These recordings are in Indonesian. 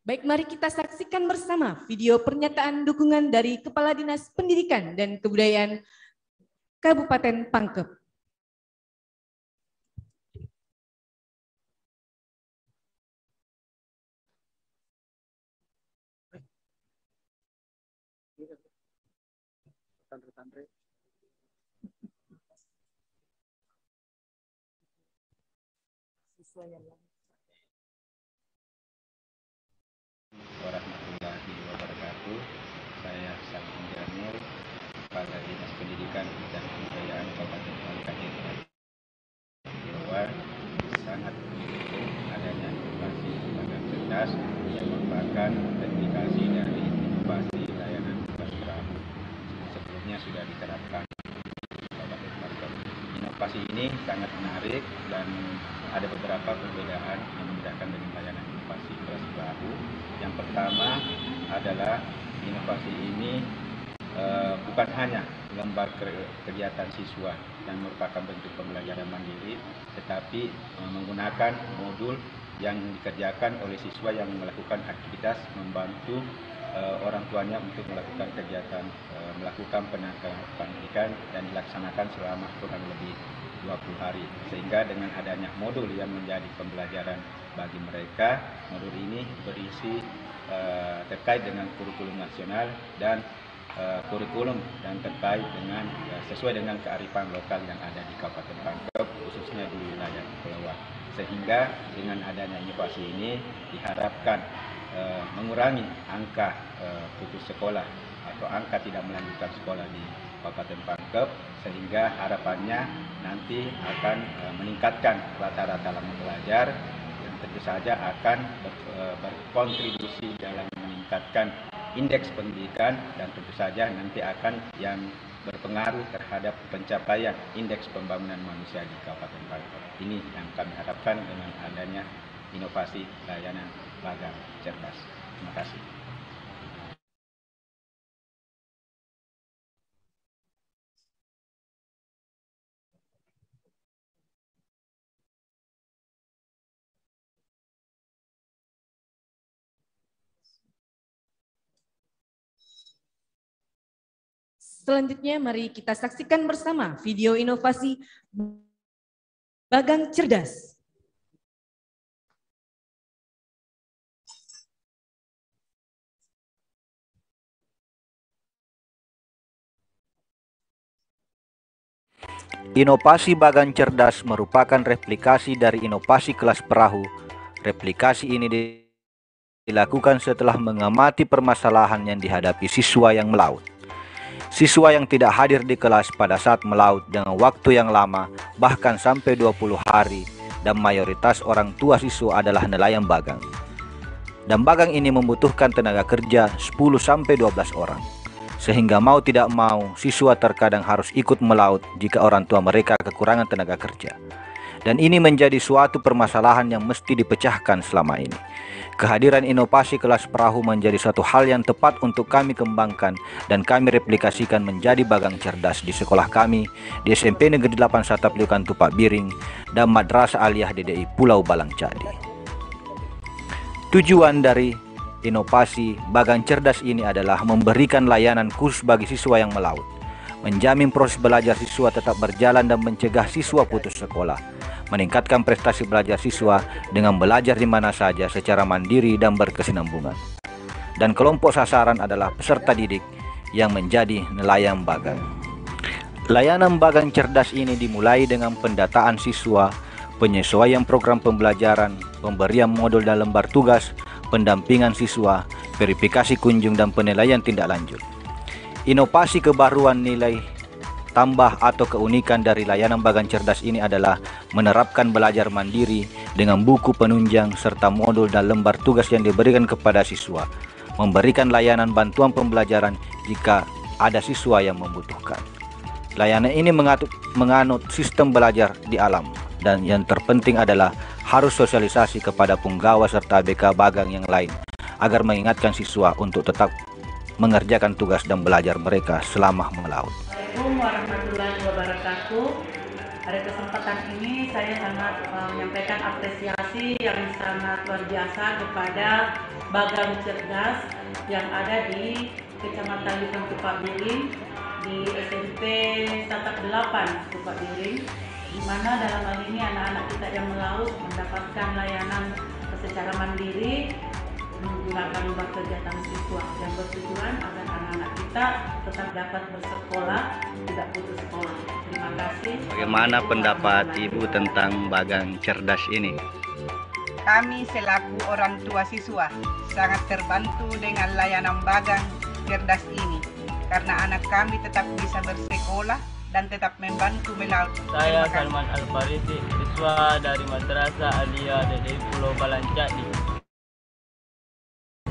Baik, mari kita saksikan bersama video pernyataan dukungan dari Kepala Dinas Pendidikan dan Kebudayaan Kabupaten Pangkep. Warahmatullahi wabarakatuh. Saya Salim Jamil, Kepala Dinas Pendidikan dan Kebudayaan Kabupaten Pangkep Jawa, sangat mendukung adanya inovasi lembaga cerdas yang merupakan replikasi dari inovasi layanan tugas perahu sebelumnya sudah diterapkan di Kabupaten Pangkep. Inovasi ini sangat menarik dan ada beberapa perbedaan yang membedakan dengan layanan inovasi kelas perahu. Yang pertama adalah inovasi ini bukan hanya lembar kegiatan siswa yang merupakan bentuk pembelajaran mandiri, tetapi menggunakan modul yang dikerjakan oleh siswa yang melakukan aktivitas membantu orang tuanya untuk melakukan kegiatan melakukan pendidikan dan dilaksanakan selama kurang lebih 20 hari. Sehingga dengan adanya modul yang menjadi pembelajaran bagi mereka, modul ini berisi terkait dengan kurikulum nasional dan kurikulum yang terkait dengan sesuai dengan kearifan lokal yang ada di Kabupaten Pangkep, khususnya di wilayah Kepulauan. Sehingga dengan adanya inovasi ini diharapkan mengurangi angka putus sekolah atau angka tidak melanjutkan sekolah di Kabupaten Pangkep, sehingga harapannya nanti akan meningkatkan rata-rata lama belajar yang tentu saja akan berkontribusi dalam meningkatkan indeks pendidikan dan tentu saja nanti akan yang berpengaruh terhadap pencapaian indeks pembangunan manusia di Kabupaten Pangkep. Ini yang kami harapkan dengan adanya inovasi layanan magang cerdas. Terima kasih. Selanjutnya mari kita saksikan bersama video inovasi Bagang Cerdas. Inovasi Bagang Cerdas merupakan replikasi dari inovasi kelas perahu. Replikasi ini dilakukan setelah mengamati permasalahan yang dihadapi siswa yang melaut. Siswa yang tidak hadir di kelas pada saat melaut dengan waktu yang lama, bahkan sampai 20 hari, dan mayoritas orang tua siswa adalah nelayan bagang. Dan bagang ini membutuhkan tenaga kerja 10-12 orang. Sehingga mau tidak mau, siswa terkadang harus ikut melaut jika orang tua mereka kekurangan tenaga kerja. Dan ini menjadi suatu permasalahan yang mesti dipecahkan selama ini. Kehadiran inovasi kelas perahu menjadi suatu hal yang tepat untuk kami kembangkan dan kami replikasikan menjadi bagang cerdas di sekolah kami di SMP Negeri 8 Satapiliukan Tupak Biring dan Madrasah Aliyah DDI Pulau Balang Cadi. Tujuan dari inovasi bagang cerdas ini adalah memberikan layanan khusus bagi siswa yang melaut, menjamin proses belajar siswa tetap berjalan dan mencegah siswa putus sekolah, meningkatkan prestasi belajar siswa dengan belajar di mana saja secara mandiri dan berkesinambungan. Dan kelompok sasaran adalah peserta didik yang menjadi nelayan bagang. Layanan bagang cerdas ini dimulai dengan pendataan siswa, penyesuaian program pembelajaran, pemberian modul dan lembar tugas, pendampingan siswa, verifikasi kunjung dan penilaian tindak lanjut. Inovasi kebaruan nilai tambah atau keunikan dari layanan bagang cerdas ini adalah menerapkan belajar mandiri dengan buku penunjang serta modul dan lembar tugas yang diberikan kepada siswa, memberikan layanan bantuan pembelajaran jika ada siswa yang membutuhkan. Layanan ini menganut sistem belajar di alam, dan yang terpenting adalah harus sosialisasi kepada punggawa serta ABK bagang yang lain agar mengingatkan siswa untuk tetap mengerjakan tugas dan belajar mereka selama melaut. Assalamualaikum warahmatullahi wabarakatuh. Pada kesempatan ini saya sangat menyampaikan apresiasi yang sangat luar biasa kepada Bagang Cerdas yang ada di Kecamatan Lipang Tupak Biring, di SMP Tatak 8 Tupak Biring, di mana dalam hal ini anak-anak kita yang melaut mendapatkan layanan secara mandiri menggunakan lomba kegiatan siswa yang bertujuan agar anak-anak kita tetap dapat bersekolah, tidak putus sekolah. Terima kasih. Bagaimana pendapat Ibu tentang Bagang Cerdas ini? Kami selaku orang tua siswa sangat terbantu dengan layanan Bagang Cerdas ini karena anak kami tetap bisa bersekolah dan tetap membantu melaut. Saya Salman Al-Farisi, siswa dari Madrasah Aliyah dari Pulau Balancadi.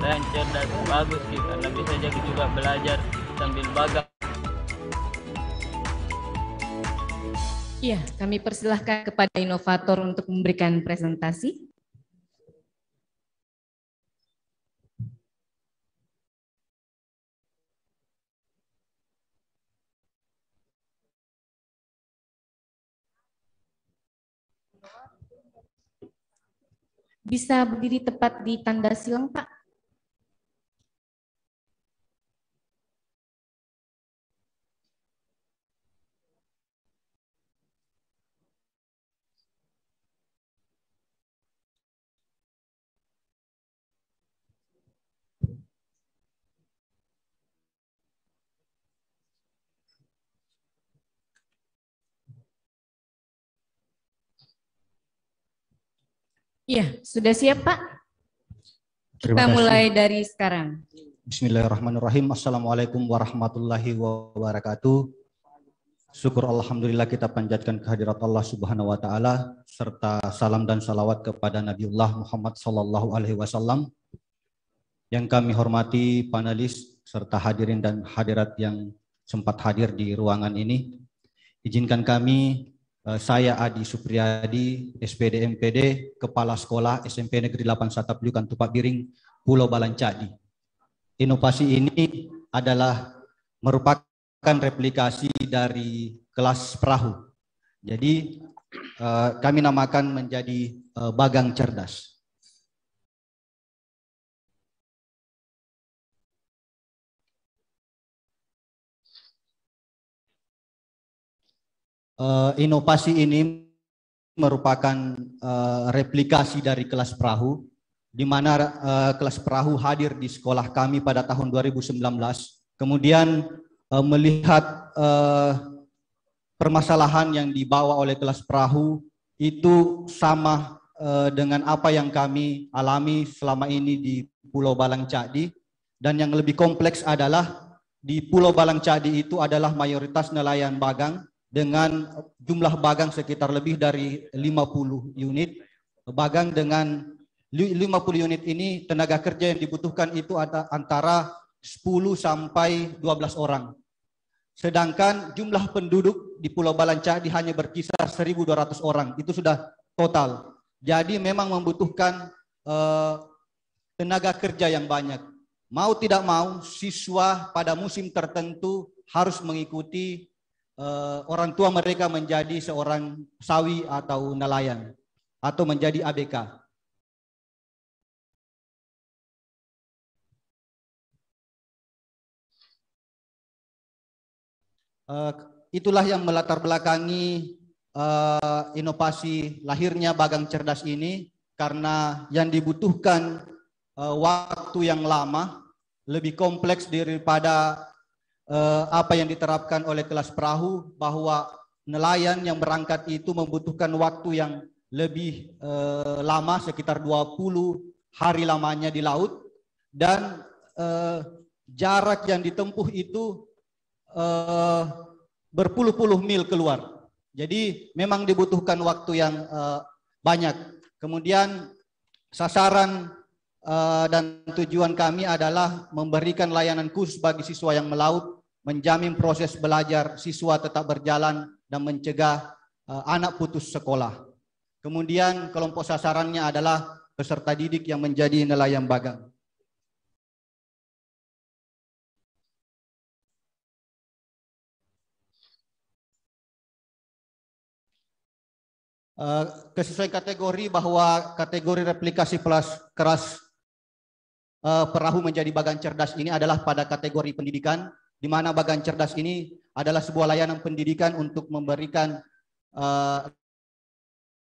Layanan cerdas bagus sih, karena bisa jadi juga belajar sambil bagang. Iya, kami persilahkan kepada inovator untuk memberikan presentasi. Bisa berdiri tepat di tanda silang, Pak? Iya, sudah siap, Pak? Kita mulai dari sekarang. Bismillahirrahmanirrahim. Assalamualaikum warahmatullahi wabarakatuh. Syukur alhamdulillah kita panjatkan kehadirat Allah Subhanahu wa taala serta salam dan salawat kepada Nabiullah Muhammad sallallahu alaihi wasallam. Yang kami hormati panelis serta hadirin dan hadirat yang sempat hadir di ruangan ini. Izinkan kami, saya Adi Supriyadi, SPD MPD, Kepala Sekolah SMP Negeri 8 Sataplukan Tupak Biring, Pulau Balancadi. Inovasi ini adalah merupakan replikasi dari kelas perahu. Jadi kami namakan menjadi Bagang Cerdas. Inovasi ini merupakan replikasi dari kelas perahu, di mana kelas perahu hadir di sekolah kami pada tahun 2019. Kemudian melihat permasalahan yang dibawa oleh kelas perahu itu sama dengan apa yang kami alami selama ini di Pulau Balancadi, dan yang lebih kompleks adalah di Pulau Balancadi itu adalah mayoritas nelayan bagang dengan jumlah bagang sekitar lebih dari 50 unit. Bagang dengan 50 unit ini tenaga kerja yang dibutuhkan itu antara 10 sampai 12 orang. Sedangkan jumlah penduduk di Pulau Balancadi hanya berkisar 1.200 orang. Itu sudah total. Jadi memang membutuhkan tenaga kerja yang banyak. Mau tidak mau siswa pada musim tertentu harus mengikuti orang tua mereka menjadi seorang sawi atau nelayan atau menjadi ABK. Itulah yang melatar belakangi inovasi lahirnya Bagang Cerdas ini, karena yang dibutuhkan waktu yang lama, lebih kompleks daripada apa yang diterapkan oleh kelas perahu, bahwa nelayan yang berangkat itu membutuhkan waktu yang lebih lama, sekitar 20 hari lamanya di laut, dan jarak yang ditempuh itu berpuluh-puluh mil keluar. Jadi memang dibutuhkan waktu yang banyak. Kemudian sasaran dan tujuan kami adalah memberikan layanan khusus bagi siswa yang melaut, menjamin proses belajar siswa tetap berjalan dan mencegah anak putus sekolah. Kemudian kelompok sasarannya adalah peserta didik yang menjadi nelayan bagang. kesesuaian kategori bahwa kategori replikasi kelas perahu menjadi bagan cerdas ini adalah pada kategori pendidikan, di mana bagan cerdas ini adalah sebuah layanan pendidikan untuk memberikan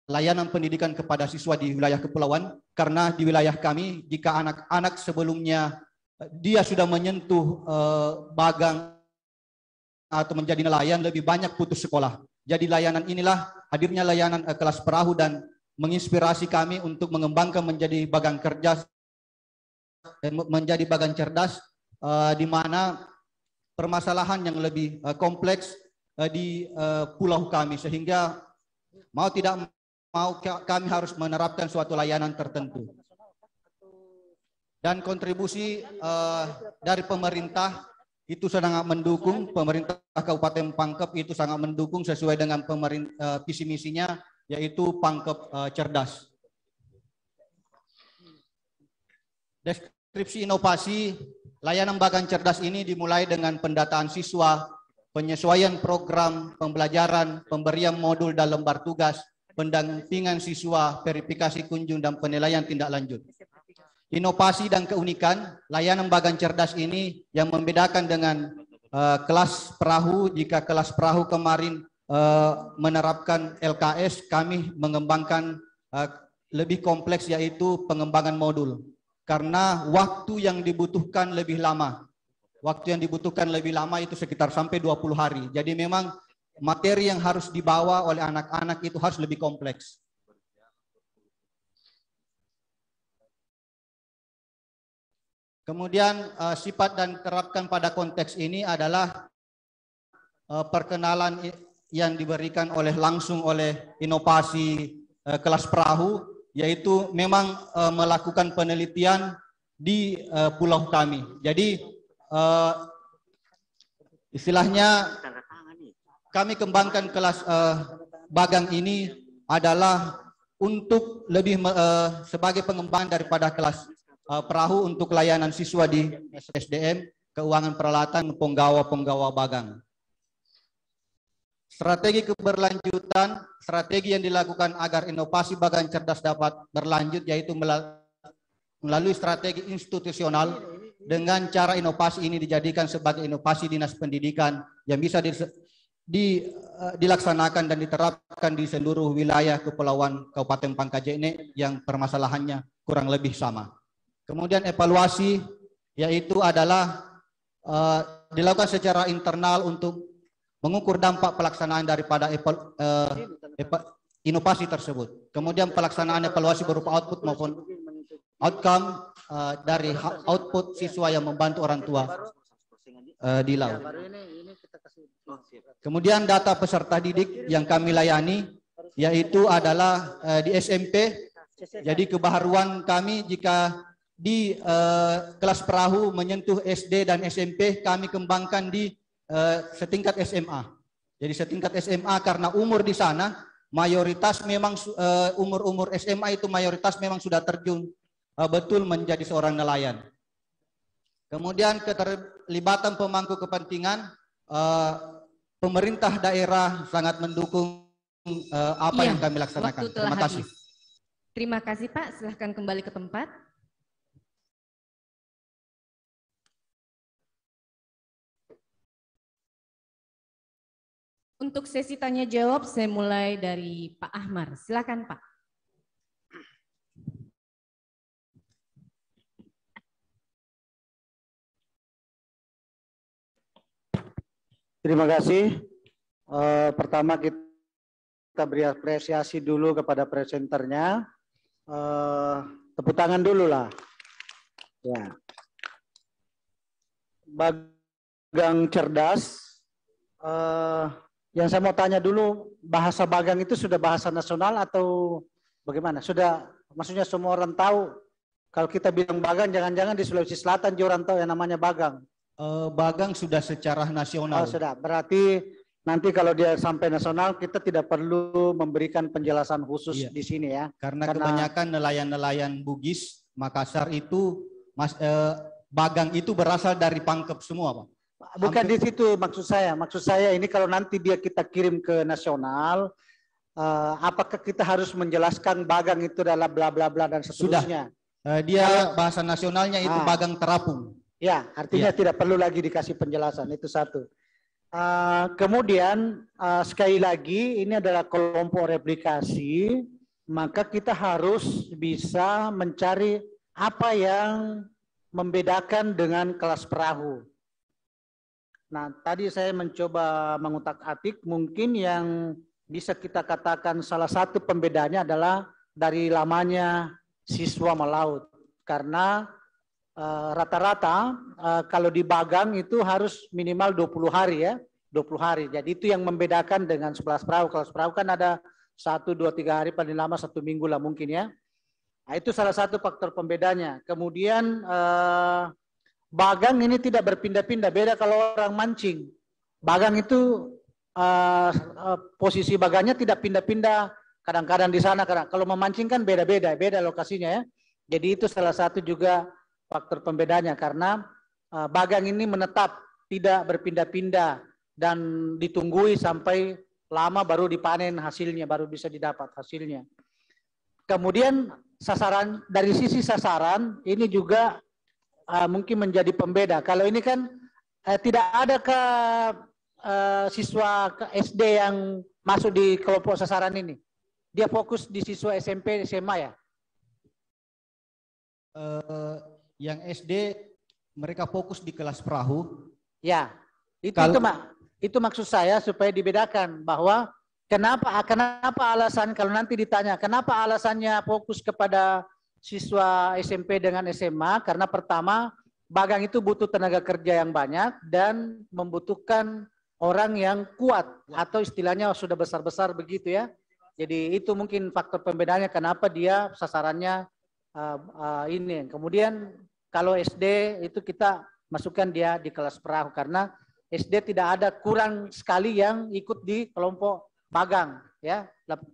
layanan pendidikan kepada siswa di wilayah kepulauan. Karena di wilayah kami, jika anak-anak sebelumnya dia sudah menyentuh bagang atau menjadi nelayan, lebih banyak putus sekolah. Jadi layanan inilah hadirnya layanan kelas perahu dan menginspirasi kami untuk mengembangkan menjadi bagan cerdas dan menjadi bagan cerdas, di mana permasalahan yang lebih kompleks di pulau kami, sehingga mau tidak mau kami harus menerapkan suatu layanan tertentu. Dan kontribusi dari pemerintah itu sangat mendukung, pemerintah Kabupaten Pangkep itu sangat mendukung sesuai dengan visi misinya, yaitu Pangkep cerdas. Deskripsi inovasi layanan bagan cerdas ini dimulai dengan pendataan siswa, penyesuaian program pembelajaran, pemberian modul dan lembar tugas, pendampingan siswa, verifikasi kunjung dan penilaian tindak lanjut. Inovasi dan keunikan layanan bagan cerdas ini yang membedakan dengan kelas perahu. Jika kelas perahu kemarin menerapkan LKS, kami mengembangkan lebih kompleks, yaitu pengembangan modul. Karena waktu yang dibutuhkan lebih lama. Waktu yang dibutuhkan lebih lama itu sekitar sampai 20 hari. Jadi memang materi yang harus dibawa oleh anak-anak itu harus lebih kompleks. Kemudian sifat dan terapkan pada konteks ini adalah perkenalan yang diberikan langsung oleh inovasi kelas perahu, yaitu memang melakukan penelitian di pulau kami. Jadi istilahnya kami kembangkan kelas bagang ini adalah untuk lebih sebagai pengembangan daripada kelas perahu untuk layanan siswa di SDM, keuangan peralatan, penggawa bagang. Strategi keberlanjutan, strategi yang dilakukan agar inovasi bagan cerdas dapat berlanjut, yaitu melalui strategi institusional. Dengan cara inovasi ini dijadikan sebagai inovasi dinas pendidikan yang bisa dilaksanakan dan diterapkan di seluruh wilayah kepulauan Kabupaten Pangkajene yang permasalahannya kurang lebih sama. Kemudian evaluasi, yaitu adalah dilakukan secara internal untuk mengukur dampak pelaksanaan daripada inovasi tersebut. Kemudian pelaksanaan evaluasi berupa output maupun outcome dari output siswa yang membantu orang tua di laut. Kemudian data peserta didik yang kami layani, yaitu adalah di SMP. Jadi kebaharuan kami jika di kelas perahu menyentuh SD dan SMP, kami kembangkan di setingkat SMA. Jadi setingkat SMA karena umur di sana mayoritas memang umur SMA itu mayoritas memang sudah terjun betul menjadi seorang nelayan. Kemudian keterlibatan pemangku kepentingan, pemerintah daerah sangat mendukung apa yang kami laksanakan. Terima kasih. Terima kasih Pak, silahkan kembali ke tempat. Untuk sesi tanya jawab, saya mulai dari Pak Ahmar. Silakan Pak. Terima kasih. Pertama kita beri apresiasi dulu kepada presenternya. Tepuk tangan dulu lah. Ya. Bagang cerdas. Yang saya mau tanya dulu, bahasa bagang itu sudah bahasa nasional atau bagaimana? Sudah, maksudnya semua orang tahu. Kalau kita bilang bagang, jangan-jangan di Sulawesi Selatan juga orang tahu yang namanya bagang. Bagang sudah secara nasional. Oh, sudah. Berarti nanti kalau dia sampai nasional, kita tidak perlu memberikan penjelasan khusus di sini ya. Karena kebanyakan nelayan-nelayan Bugis, Makassar itu, bagang itu berasal dari Pangkep semua, Pak. Bukan di situ maksud saya. Maksud saya ini kalau nanti kita kirim ke nasional, apakah kita harus menjelaskan bagang itu adalah bla bla bla dan seterusnya? Dia bahasa nasionalnya itu bagang terapung. Ya, artinya tidak perlu lagi dikasih penjelasan, itu satu. Kemudian sekali lagi ini adalah kelompok replikasi, maka kita harus bisa mencari apa yang membedakan dengan kelas perahu. Nah, tadi saya mencoba mengutak-atik, mungkin yang bisa kita katakan salah satu pembedanya adalah dari lamanya siswa melaut. Karena rata-rata kalau di bagang itu harus minimal 20 hari ya, 20 hari. Jadi itu yang membedakan dengan kelas perahu. Kelas perahu kan ada 1, 2, 3 hari, paling lama 1 minggu lah mungkin ya. Nah, itu salah satu faktor pembedanya. Kemudian bagang ini tidak berpindah-pindah, beda kalau orang mancing. Bagang itu posisi bagangnya tidak pindah-pindah, kadang-kadang di sana, kadang kalau memancing kan beda-beda, beda lokasinya ya. Jadi itu salah satu juga faktor pembedanya, karena bagang ini menetap, tidak berpindah-pindah dan ditunggui sampai lama baru dipanen hasilnya, baru bisa didapat hasilnya. Kemudian sasaran, dari sisi sasaran ini juga mungkin menjadi pembeda. Kalau ini kan tidak ada ke siswa ke SD yang masuk di kelompok sasaran ini. Dia fokus di siswa SMP, SMA ya? Yang SD mereka fokus di kelas perahu. Ya, itu maksud saya supaya dibedakan bahwa kenapa alasan, kalau nanti ditanya kenapa alasannya fokus kepada siswa SMP dengan SMA, karena pertama bagang itu butuh tenaga kerja yang banyak dan membutuhkan orang yang kuat atau istilahnya sudah besar-besar begitu ya. Jadi itu mungkin faktor pembedanya kenapa dia sasarannya ini. Kemudian kalau SD itu kita masukkan dia di kelas perahu karena SD tidak ada, kurang sekali yang ikut di kelompok bagang ya,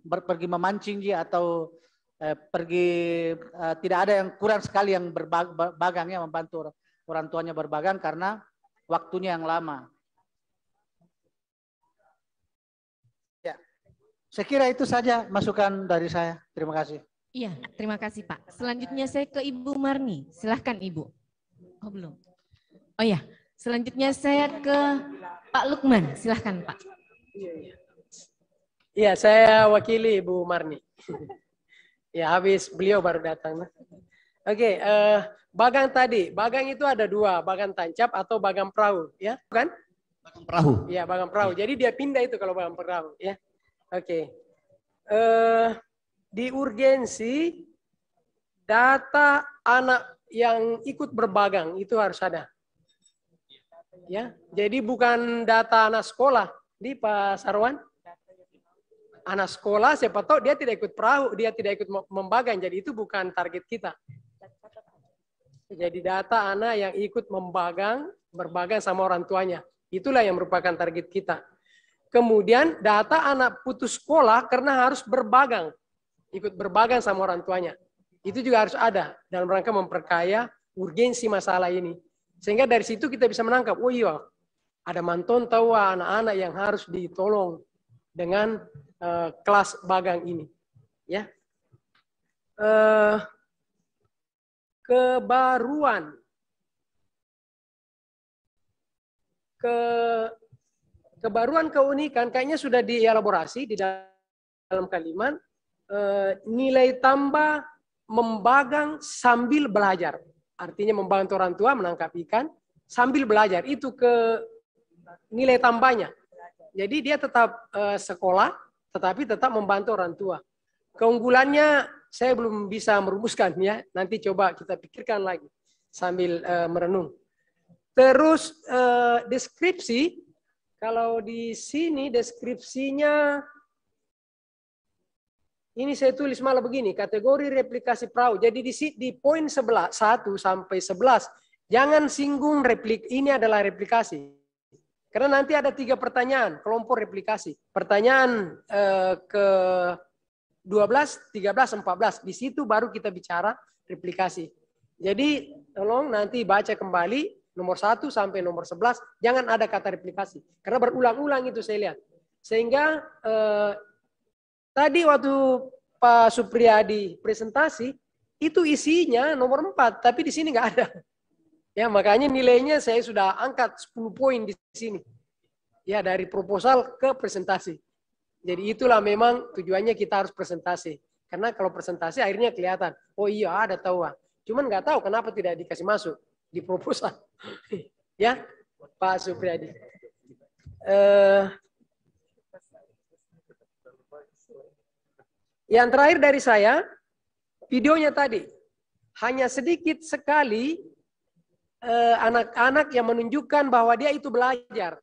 pergi memancing dia atau pergi, tidak ada, yang kurang sekali yang berbagang ya, membantu orang tuanya berbagang karena waktunya yang lama. Ya, saya kira itu saja masukan dari saya. Terima kasih. Iya, terima kasih Pak. Selanjutnya saya ke Ibu Marni. Silahkan Ibu. Oh belum. Oh ya, selanjutnya saya ke Pak Lukman. Silahkan Pak. Iya, saya wakili Ibu Marni. Ya, habis beliau baru datang. Oke, bagang tadi. Bagang itu ada dua, bagang tancap atau bagang perahu, ya, bukan? Bagang perahu. Iya, bagang perahu. Jadi dia pindah itu kalau bagang perahu, ya. Oke. Di urgensi data anak yang ikut berbagang itu harus ada. Ya, jadi bukan data anak sekolah di Pak Sarwan. Anak sekolah siapa tahu dia tidak ikut perahu, dia tidak ikut membagang, jadi itu bukan target kita. Jadi data anak yang ikut berbagang sama orang tuanya, itulah yang merupakan target kita. Kemudian data anak putus sekolah karena harus berbagang, ikut berbagang sama orang tuanya. Itu juga harus ada dalam rangka memperkaya urgensi masalah ini. Sehingga dari situ kita bisa menangkap, oh iya, ada manton tahu anak-anak yang harus ditolong dengan kelas bagang ini. Ya. Kebaruan. Kebaruan keunikan kayaknya sudah dielaborasi di dalam kalimat. Nilai tambah membagang sambil belajar. Artinya membantu orang tua menangkap ikan sambil belajar. Itu ke nilai tambahnya. Jadi dia tetap sekolah, tetapi tetap membantu orang tua. Keunggulannya saya belum bisa merumuskan ya. Nanti coba kita pikirkan lagi sambil merenung. Terus deskripsi, kalau di sini deskripsinya ini saya tulis malah begini, kategori replikasi perahu. Jadi di poin 1 sampai 11 jangan singgung ini adalah replikasi. Karena nanti ada 3 pertanyaan, kelompok replikasi. Pertanyaan ke 12, 13, 14. Di situ baru kita bicara replikasi. Jadi tolong nanti baca kembali nomor 1 sampai nomor 11. Jangan ada kata replikasi. Karena berulang-ulang itu saya lihat. Sehingga Tadi waktu Pak Supriyadi presentasi, itu isinya nomor 4, tapi di sini nggak ada. Ya, makanya nilainya saya sudah angkat 10 poin di sini. Ya, dari proposal ke presentasi. Jadi itulah memang tujuannya kita harus presentasi. Karena kalau presentasi akhirnya kelihatan, oh iya ada tahu. Cuman nggak tahu kenapa tidak dikasih masuk di proposal. Ya, Pak Supriyadi. Yang terakhir dari saya, videonya tadi. Hanya sedikit sekali anak-anak yang menunjukkan bahwa dia itu belajar.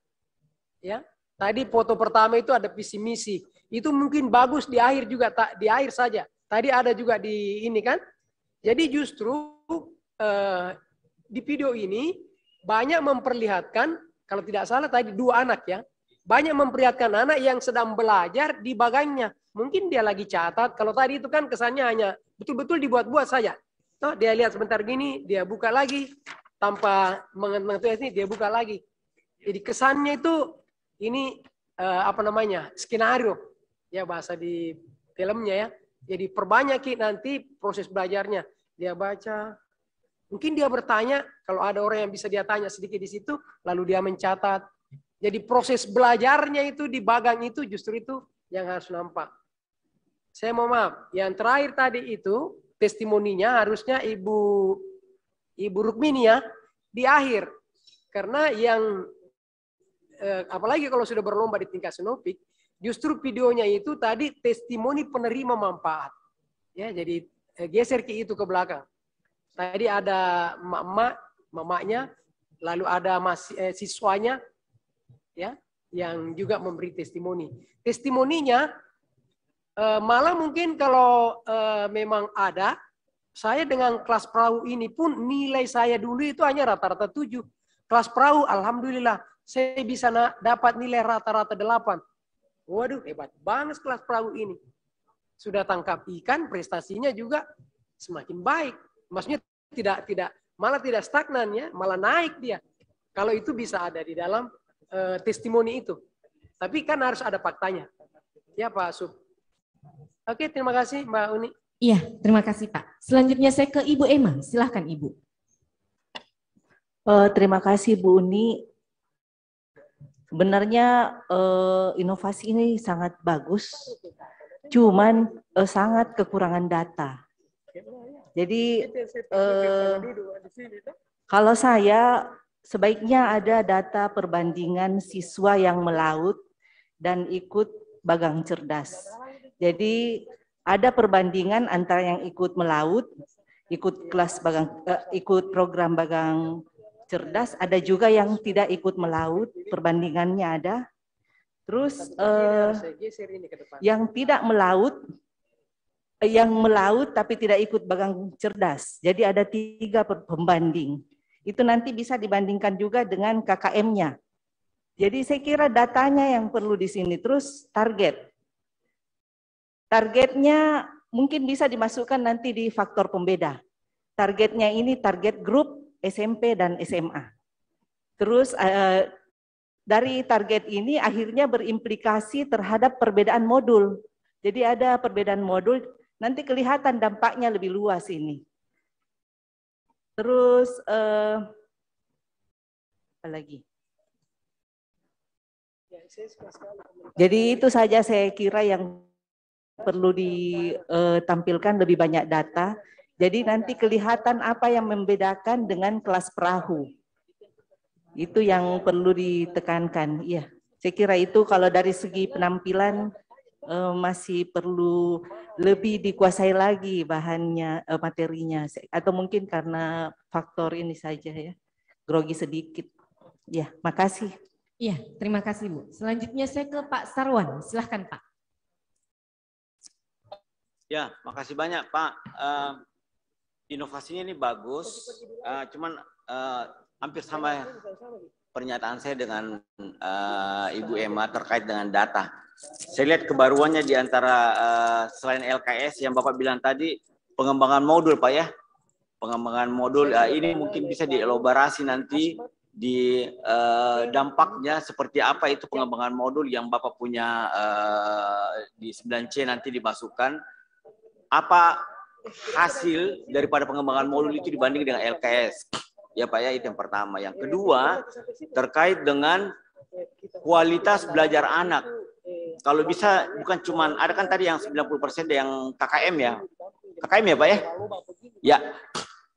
Ya, tadi foto pertama itu ada visi misi. Itu mungkin bagus di akhir juga, di akhir saja. Tadi ada juga di ini kan. Jadi justru di video ini banyak memperlihatkan, kalau tidak salah tadi 2 anak ya, banyak memperlihatkan anak yang sedang belajar di bagangnya. Mungkin dia lagi catat. Kalau tadi itu kan kesannya hanya betul-betul dibuat-buat saja. Nah, dia lihat sebentar gini, dia buka lagi. Tanpa mengetahui ini, dia buka lagi. Jadi kesannya itu ini skenario. Ya, bahasa di filmnya ya. Jadi perbanyak nanti proses belajarnya. Dia baca. Mungkin dia bertanya, kalau ada orang yang bisa dia tanya sedikit di situ, lalu dia mencatat. Jadi proses belajarnya itu di bagang itu justru itu yang harus nampak. Saya mau maaf, yang terakhir tadi itu testimoninya harusnya Ibu Rukmini ya di akhir. Karena yang apalagi kalau sudah berlomba di tingkat sinopik, justru videonya itu tadi testimoni penerima manfaat. Ya, jadi geser ke itu ke belakang. Tadi ada mamanya, lalu ada siswanya ya yang juga memberi testimoni. Testimoninya malah mungkin kalau memang ada, saya dengan kelas perahu ini pun nilai saya dulu itu hanya rata-rata 7. Kelas perahu alhamdulillah saya bisa dapat nilai rata-rata 8. Waduh, hebat banget kelas perahu ini. Sudah tangkap ikan, prestasinya juga semakin baik. Maksudnya malah tidak stagnan ya, malah naik dia. Kalau itu bisa ada di dalam testimoni itu. Tapi kan harus ada faktanya. Ya Pak Sub. Oke, terima kasih Mbak Uni. Iya, terima kasih Pak. Selanjutnya saya ke Ibu Emma. Silahkan Ibu. Terima kasih Bu Uni. Sebenarnya inovasi ini sangat bagus, cuman sangat kekurangan data. Jadi kalau saya sebaiknya ada data perbandingan siswa yang melaut dan ikut bagang cerdas. Jadi ada perbandingan antara yang ikut melaut, ikut ikut program bagang cerdas, ada juga yang tidak ikut melaut, perbandingannya ada. Terus yang tidak melaut, yang melaut tapi tidak ikut bagang cerdas. Jadi ada 3 pembanding. Itu nanti bisa dibandingkan juga dengan KKM-nya. Jadi saya kira datanya yang perlu di sini. Terus target. Targetnya mungkin bisa dimasukkan nanti di faktor pembeda. Targetnya ini target grup SMP dan SMA. Terus dari target ini akhirnya berimplikasi terhadap perbedaan modul. Jadi ada perbedaan modul, nanti kelihatan dampaknya lebih luas ini. Terus apa lagi? Jadi itu saja saya kira yang perlu ditampilkan, lebih banyak data. Jadi nanti kelihatan apa yang membedakan dengan kelas perahu. Itu yang perlu ditekankan. Iya, saya kira itu kalau dari segi penampilan masih perlu lebih dikuasai lagi bahannya, materinya. Atau mungkin karena faktor ini saja ya, grogi sedikit. Ya, makasih. Iya, terima kasih Bu. Selanjutnya saya ke Pak Sarwan. Silahkan Pak. Ya, makasih banyak Pak. Inovasinya ini bagus, cuman hampir sama pernyataan saya dengan Ibu Emma terkait dengan data. Saya lihat kebaruannya di antara selain LKS yang Bapak bilang tadi, pengembangan modul Pak ya. Pengembangan modul ini mungkin bisa dielaborasi nanti di dampaknya seperti apa itu pengembangan modul yang Bapak punya di di 9C nanti dimasukkan, apa hasil daripada pengembangan modul itu dibanding dengan LKS. Ya Pak ya, itu yang pertama. Yang kedua, terkait dengan kualitas belajar anak. Kalau bisa bukan cuman, ada kan tadi yang 90% yang KKM ya. KKM ya Pak ya? Ya.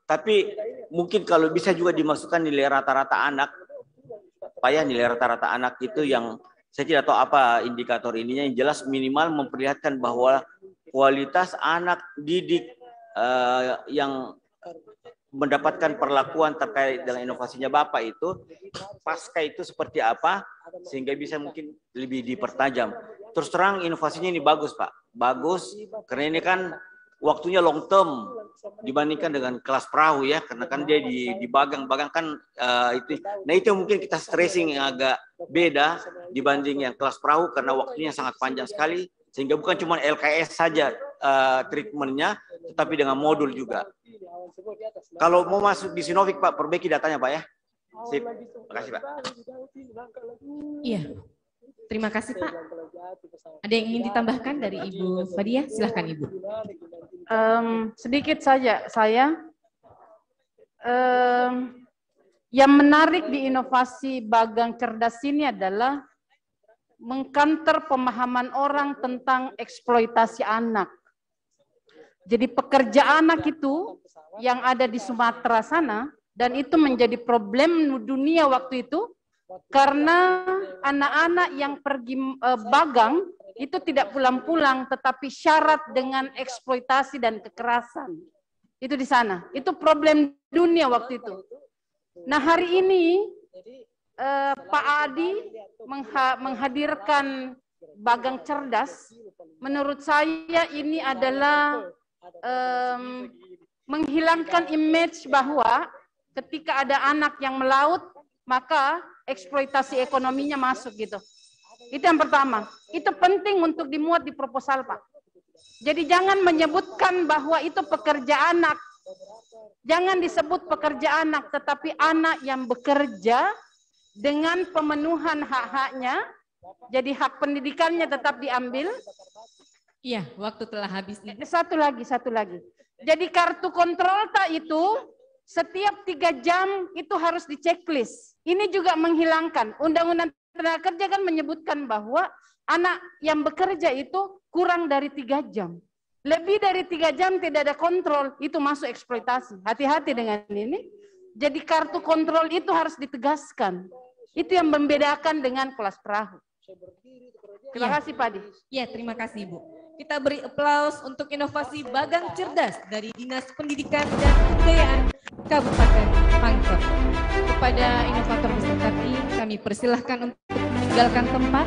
Tapi mungkin kalau bisa juga dimasukkan nilai rata-rata anak. Pak ya, nilai rata-rata anak itu yang saya tidak tahu apa indikator ininya, yang jelas minimal memperlihatkan bahwa kualitas anak didik yang mendapatkan perlakuan terkait dengan inovasinya Bapak itu, pasca itu seperti apa, sehingga bisa mungkin lebih dipertajam. Terus terang inovasinya ini bagus Pak, bagus, karena ini kan waktunya long term dibandingkan dengan kelas perahu ya, karena kan dia di bagang kan itu. Nah itu mungkin kita stressing yang agak beda dibanding yang kelas perahu, karena waktunya sangat panjang sekali, sehingga bukan cuma LKS saja treatmentnya, tetapi dengan modul juga. Kalau mau masuk di Sinovik Pak, perbaiki datanya Pak ya. Sip. Terima kasih Pak. Iya. Terima kasih Pak. Ada yang ingin ditambahkan dari Ibu Fadia? Silahkan Ibu. Sedikit saja saya. Yang menarik di inovasi Bagang Cerdas ini adalah mengkanter pemahaman orang tentang eksploitasi anak. Jadi pekerja anak itu yang ada di Sumatera sana, dan itu menjadi problem dunia waktu itu, karena anak-anak yang pergi bagang itu tidak pulang-pulang, tetapi syarat dengan eksploitasi dan kekerasan. Itu di sana. Itu problem dunia waktu itu. Nah hari ini Pak Adi menghadirkan Bagang Cerdas. Menurut saya ini adalah menghilangkan image bahwa ketika ada anak yang melaut, maka eksploitasi ekonominya masuk gitu. Itu yang pertama. Itu penting untuk dimuat di proposal Pak. Jadi jangan menyebutkan bahwa itu pekerja anak. Jangan disebut pekerja anak, tetapi anak yang bekerja dengan pemenuhan hak-haknya. Jadi hak pendidikannya tetap diambil. Iya, waktu telah habis. Satu lagi. Jadi kartu kontrol tak itu setiap 3 jam itu harus diceklis. Ini juga menghilangkan. Undang-Undang Tenaga Kerja kan menyebutkan bahwa anak yang bekerja itu kurang dari 3 jam. Lebih dari 3 jam tidak ada kontrol, itu masuk eksploitasi. Hati-hati dengan ini. Jadi kartu kontrol itu harus ditegaskan. Itu yang membedakan dengan kelas perahu. Terima kasih Pak Adi. Ya, terima kasih Ibu. Kita beri aplaus untuk inovasi Bagang Cerdas dari Dinas Pendidikan dan Kebudayaan Kabupaten Pangkep. Kepada inovator beserta tim, kami persilahkan untuk meninggalkan tempat.